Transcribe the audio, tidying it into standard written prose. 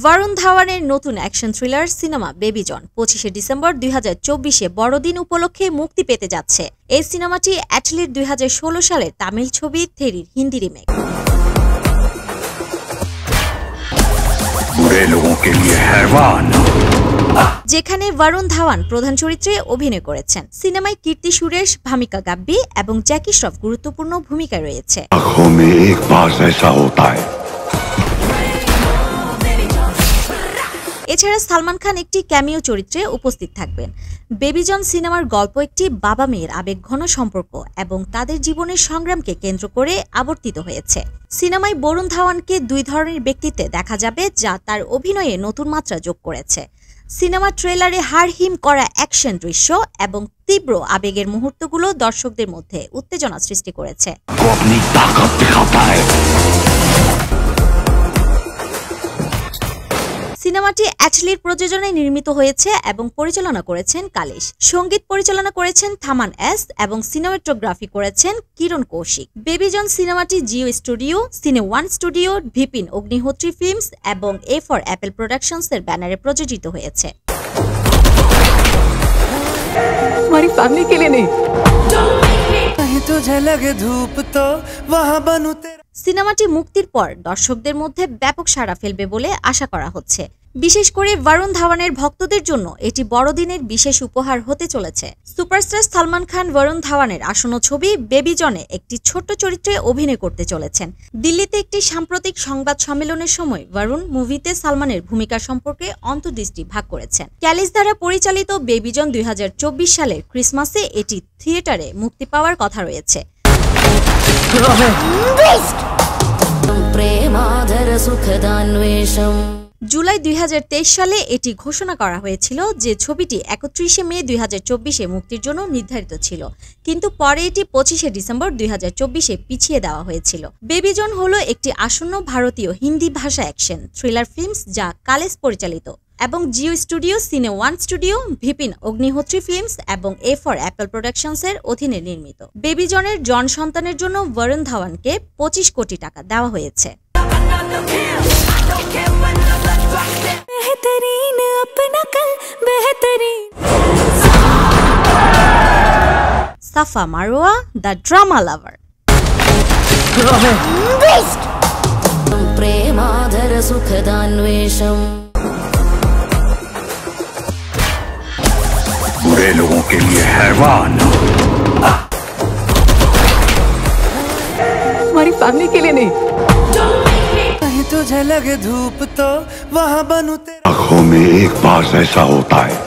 ভারুণ ধাওয়ানের নতুন action thriller cinema baby জন 25শে December 2024-এ বড়দিন উপলক্ষে মুক্তি পেতে যাচ্ছে। এই সিনেমাটি অ্যাটলির 2016 সালের তামিল ছবি থেরির হিন্দি রিমেক। যেখানে ভারুণ ধাওয়ান প্রধান চরিত্রে অভিনয় করেছেন। সিনেমায় কীর্তি সুরেশ, ভামিকা গাব্বি এবং জ্যাকি শ্রফ গুরুত্বপূর্ণ ভূমিকা রয়েছে। এছাড়া সালমান খান একটি ক্যামিও চরিত্রে উপস্থিত থাকবেন। বেবি জন সিনেমার গল্প একটি বাবা মেয়ের আবেগঘন সম্পর্ক এবং তাদের জীবনের সংগ্রামকে কেন্দ্র করে আবর্তিত হয়েছে। সিনেমায় বরুণ ধাওয়ানকে দুই ধরনের ব্যক্তিত্বে দেখা যাবে, যা তার অভিনয়ে নতুন মাত্রা যোগ করেছে। সিনেমা ট্রেলারে হাড়হিম করা অ্যাকশন দৃশ্য এবং তীব্র আবেগের মুহূর্তগুলো দর্শকদের মধ্যে উত্তেজনা সৃষ্টি করেছে। সিনেমাটি অ্যাটলির প্রযোজনায় নির্মিত হয়েছে এবং পরিচালনা করেছেন কালিশ। সঙ্গীত পরিচালনা করেছেন থামান এস এবং সিনেমাটোগ্রাফি করেছেন কিরণ কৌশিক। বেবি জন সিনেমাটি জিও স্টুডিও, সিনে one studio, VPN Agnihotri films এবং এ ফর অ্যাপল প্রোডাকশনস এর ব্যানারে প্রযোজিত হয়েছে। সিনেমাটি মুক্তির পর দর্শকদের মধ্যে ব্যাপক সাড়া ফেলবে বলে আশা করা হচ্ছে। বিশেষ করে ভারুণ ধাওয়ানের ভক্তদের জন্য এটি বড়দিনের বিশেষ উপহার হতে চলেছে। সুপারস্টার সালমান খান ভারুণ ধাওয়ানের আসন্ন ছবি বেবি জনে একটি ছোট্ট চরিত্রে অভিনয় করতে চলেছেন। দিল্লিতে একটি সাম্প্রতিক সংবাদ সম্মেলনের সময় ভারুণ মুভিতে সালমানের ভূমিকা সম্পর্কে অন্তর্দৃষ্টি ভাগ করেছেন। ক্যালিস দ্বারা পরিচালিত বেবি জন 2024 সালের ক্রিসমাসে এটি থিয়েটারে মুক্তি পাওয়ার কথা রয়েছে। জুলাই 2023 সালে এটি ঘোষণা করা হয়েছিল যে ছবিটি 31শে মে 2024-এ মুক্তির জন্য নির্ধারিত ছিল, কিন্তু পরে এটি 25শে ডিসেম্বর 2024-এ পিছিয়ে দেওয়া হয়েছিল। বেবি জন হলো একটি আসন্ন ভারতীয় হিন্দি ভাষা অ্যাকশন থ্রিলার ফিল্মস যা কালেস পরিচালিত এবং জিও স্টুডিও, সিনে one studio, VPN Agnihotri films এবং এ ফর অ্যাপল প্রোডাকশনস এর অধীনে নির্মিত। বেবি জনের জন সন্তানের জন্য ভারুণ ধাওয়ানকে 25 কোটি টাকা দেওয়া হয়েছে। সাফা মারোয়া, দ্য ড্রামা লাভার। बुरे लोगों के लिए हैवान, हमारी फैमिली के लिए नहीं। कहीं तुझे लगे धूप तो वहाँ बनूं तेरा। आँखों में एक बार ऐसा होता है